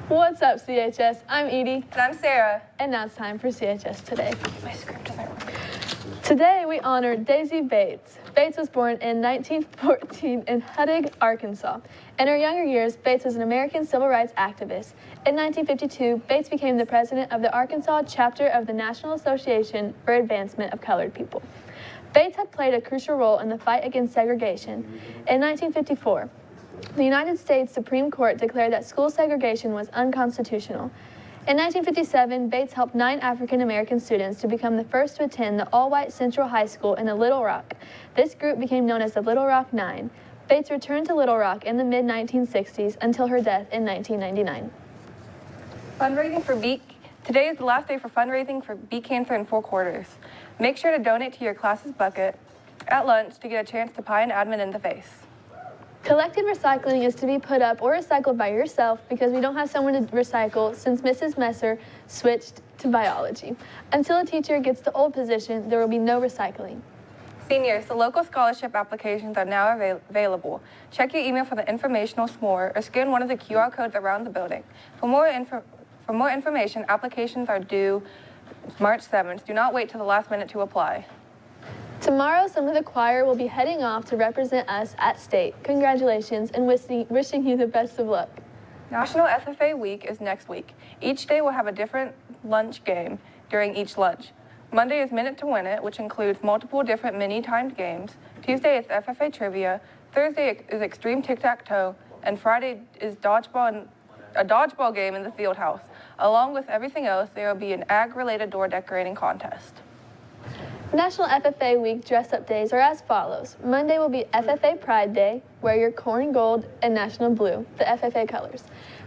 What's up, CHS? I'm Edie. And I'm Sarah. And now it's time for CHS Today. My script doesn't work. Today we honor Daisy Bates. Bates was born in 1914 in Huttig, Arkansas. In her younger years, Bates was an American civil rights activist. In 1952, Bates became the president of the Arkansas chapter of the National Association for Advancement of Colored People. Bates had played a crucial role in the fight against segregation. In 1954, the United States Supreme Court declared that school segregation was unconstitutional. In 1957, Bates helped 9 African-American students to become the first to attend the all-white Central High School in the Little Rock. This group became known as the Little Rock Nine. Bates returned to Little Rock in the mid-1960s until her death in 1999. Fundraising for Beat. Today is the last day for fundraising for Beat Cancer in 4 quarters. Make sure to donate to your class's bucket at lunch to get a chance to pie an admin in the face. Collected recycling is to be put up or recycled by yourself because we don't have someone to recycle since Mrs. Messer switched to biology. Until a teacher gets the old position, there will be no recycling. Seniors, the local scholarship applications are now available. Check your email for the informational s'more or scan one of the QR codes around the building. For more information, applications are due March 7th. Do not wait till the last minute to apply. Tomorrow, some of the choir will be heading off to represent us at state. Congratulations and wishing you the best of luck. National FFA Week is next week. Each day will have a different lunch game during each lunch. Monday is Minute to Win It, which includes multiple different mini-timed games. Tuesday is FFA Trivia. Thursday is Extreme Tic-Tac-Toe. And Friday is a dodgeball game in the field house. Along with everything else, there will be an ag-related door decorating contest. National FFA Week dress-up days are as follows. Monday will be FFA Pride Day, wear your corn gold and national blue, the FFA colors.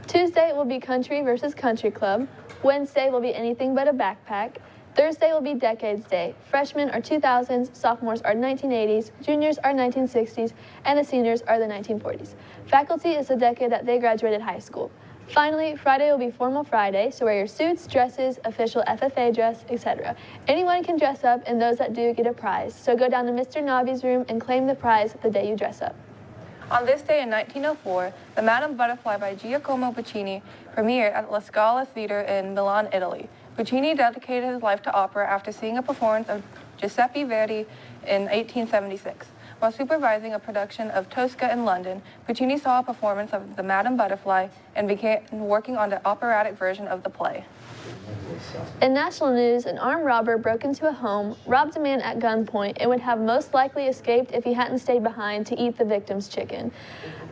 Tuesday will be Country versus Country Club. Wednesday will be Anything But a Backpack. Thursday will be Decades Day. Freshmen are 2000s, sophomores are 1980s, juniors are 1960s, and the seniors are the 1940s. Faculty is the decade that they graduated high school. Finally, Friday will be Formal Friday, so wear your suits, dresses, official FFA dress, etc. Anyone can dress up, and those that do get a prize. So go down to Mr. Nobby's room and claim the prize the day you dress up. On this day in 1904, the Madame Butterfly by Giacomo Puccini premiered at La Scala Theatre in Milan, Italy. Puccini dedicated his life to opera after seeing a performance of Giuseppe Verdi in 1876. While supervising a production of Tosca in London, Puccini saw a performance of the Madame Butterfly and began working on the operatic version of the play. In national news, an armed robber broke into a home, robbed a man at gunpoint, and would have most likely escaped if he hadn't stayed behind to eat the victim's chicken.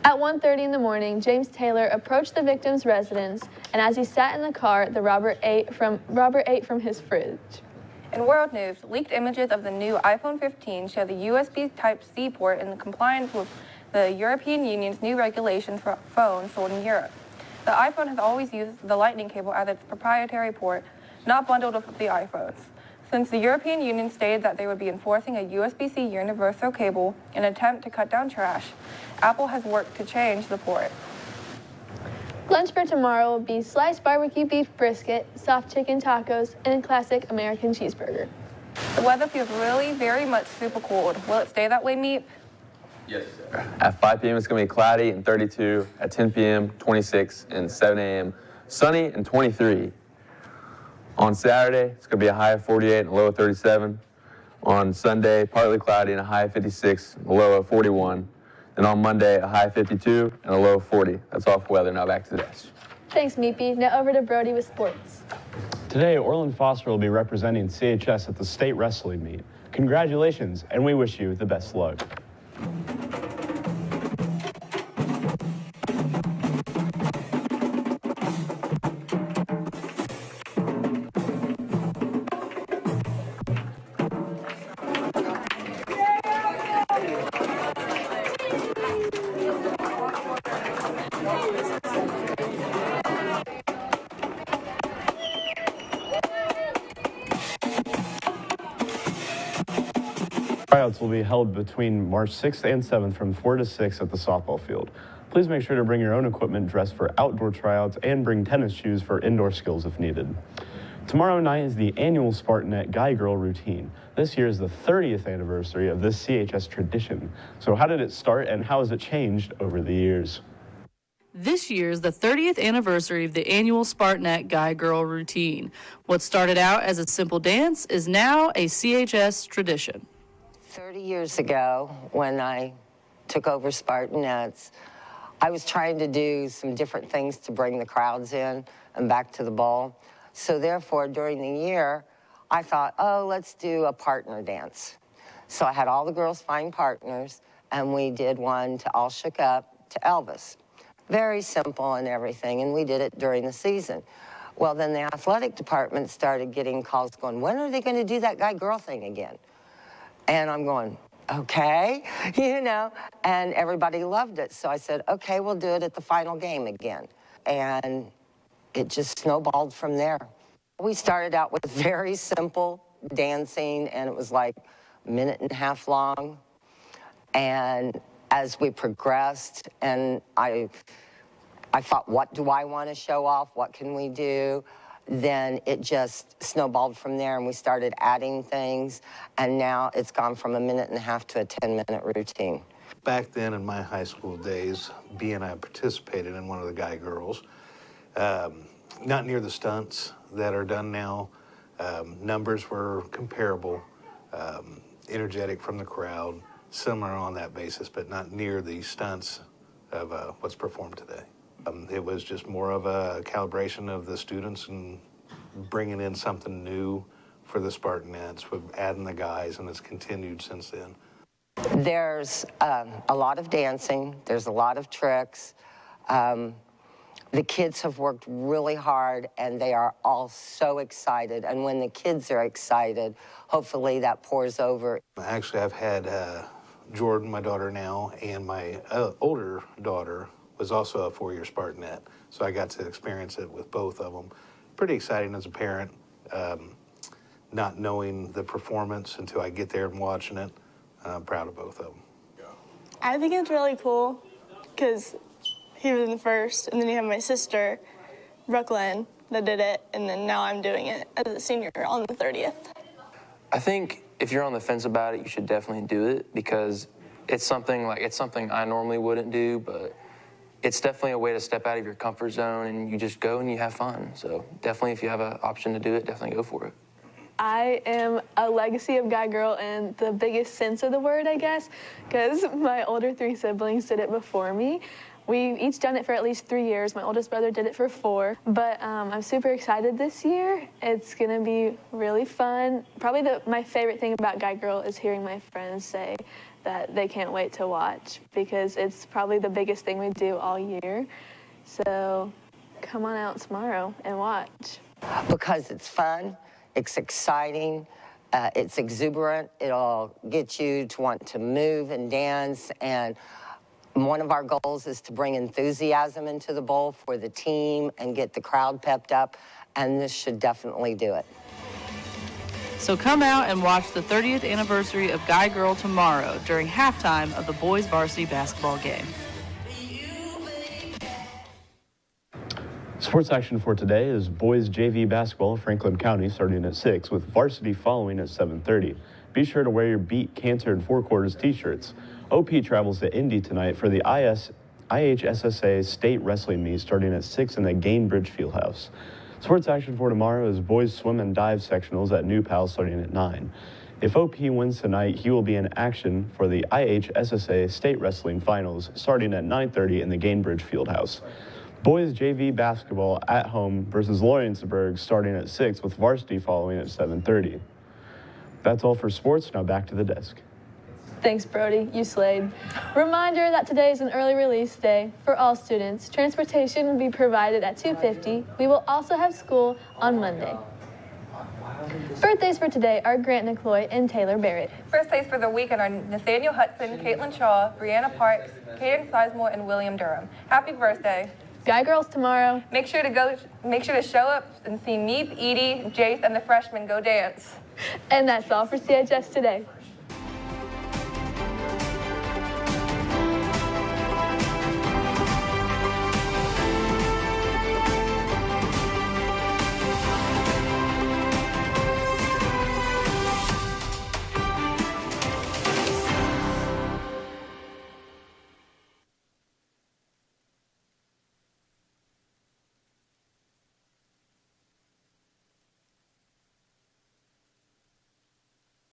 At 1:30 in the morning, James Taylor approached the victim's residence, and as he sat in the car, the robber ate from his fridge. In world news, leaked images of the new iPhone 15 show the USB Type-C port in compliance with the European Union's new regulations for phones sold in Europe. The iPhone has always used the Lightning cable as its proprietary port, not bundled with the iPhones. Since the European Union stated that they would be enforcing a USB-C universal cable in an attempt to cut down trash, Apple has worked to change the port. Lunch for tomorrow will be sliced barbecue beef brisket, soft chicken tacos, and a classic American cheeseburger. The weather feels really very much super cold. Will it stay that way, Meep? Yes, sir. At 5 p.m. it's going to be cloudy and 32. At 10 p.m., 26. And 7 a.m., sunny and 23. On Saturday, it's going to be a high of 48 and a low of 37. On Sunday, partly cloudy and a high of 56 and a low of 41. And on Monday, a high of 52 and a low of 40. That's all for weather. Now back to the desk. Thanks, Meepy. Now over to Brody with sports. Today, Orland Foster will be representing CHS at the state wrestling meet. Congratulations, and we wish you the best luck. Tryouts will be held between March 6th and 7th from 4 to 6 at the softball field. Please make sure to bring your own equipment dressed for outdoor tryouts and bring tennis shoes for indoor skills if needed. Tomorrow night is the annual Spartanette Guy Girl routine. This year is the 30th anniversary of this CHS tradition. So how did it start and how has it changed over the years? This year's the 30th anniversary of the annual Spartanette Guy-Girl routine. What started out as a simple dance is now a CHS tradition. 30 years ago, when I took over Spartanettes, I was trying to do some different things to bring the crowds in and back to the ball. So therefore, during the year, I thought, oh, let's do a partner dance. So I had all the girls find partners, and we did one to All Shook Up to Elvis. Very simple and everything, and we did it during the season. Well, then the athletic department started getting calls going, when are they going to do that guy-girl thing again? And I'm going, okay, you know, and everybody loved it. So I said, okay, we'll do it at the final game again. And it just snowballed from there. We started out with very simple dancing, and it was like a minute and a half long. And as we progressed, and I thought, what do I want to show off? What can we do? Then it just snowballed from there, and we started adding things, and now it's gone from a minute and a half to a 10-minute routine. Back then in my high school days, B and I participated in one of the guy girls. Not near the stunts that are done now. Numbers were comparable, energetic from the crowd, similar on that basis, but not near the stunts of what's performed today. It was just more of a calibration of the students and bringing in something new for the Spartanettes, with adding the guys, and it's continued since then. There's a lot of dancing. There's a lot of tricks. The kids have worked really hard, and they are all so excited. And when the kids are excited, hopefully that pours over. Actually, I've had Jordan, my daughter now, and my older daughter was also a 4-year Spartanette, so I got to experience it with both of them. Pretty exciting as a parent, not knowing the performance until I get there and watching it. I'm proud of both of them. I think it's really cool because he was in the first, and then you have my sister, Brooklyn, that did it, and then now I'm doing it as a senior on the 30th. I think if you're on the fence about it, you should definitely do it, because it's something I normally wouldn't do, but it's definitely a way to step out of your comfort zone, and you just go and you have fun. So definitely, if you have an option to do it, definitely go for it. I am a legacy of guy girl in the biggest sense of the word, I guess, because my older 3 siblings did it before me. We've each done it for at least 3 years. My oldest brother did it for 4. But I'm super excited this year. It's going to be really fun. Probably my favorite thing about guy girl is hearing my friends say that they can't wait to watch, because it's probably the biggest thing we do all year. So come on out tomorrow and watch. Because it's fun, it's exciting, it's exuberant. It'll get you to want to move and dance, and one of our goals is to bring enthusiasm into the bowl for the team and get the crowd pepped up, and this should definitely do it. So come out and watch the 30th anniversary of Guy Girl tomorrow during halftime of the boys varsity basketball game. Sports action for today is boys JV basketball in Franklin County starting at 6 with varsity following at 7:30. Be sure to wear your Beat Cancer and 4 Quarters t-shirts. OP travels to Indy tonight for the IHSSA State Wrestling Meet starting at 6 in the Gainbridge Fieldhouse. Sports action for tomorrow is boys swim and dive sectionals at New Pal starting at 9. If OP wins tonight, he will be in action for the IHSSA State Wrestling Finals starting at 9:30 in the Gainbridge Fieldhouse. Boys JV basketball at home versus Lawrenceburg starting at 6 with varsity following at 7:30. That's all for sports. Now back to the desk. Thanks, Brody. You slayed. Reminder that today is an early release day for all students. Transportation will be provided at 2:50. We will also have school on Monday. Birthdays for today are Grant Nicloy and Taylor Barrett. Birthdays for the weekend are Nathaniel Hudson, Caitlin Shaw, Brianna Parks, Kaden Sizemore, and William Durham. Happy birthday. Guy Girls tomorrow. Make sure to show up and see Meep, Edie, Jace, and the freshmen go dance. And that's all for CHS Today.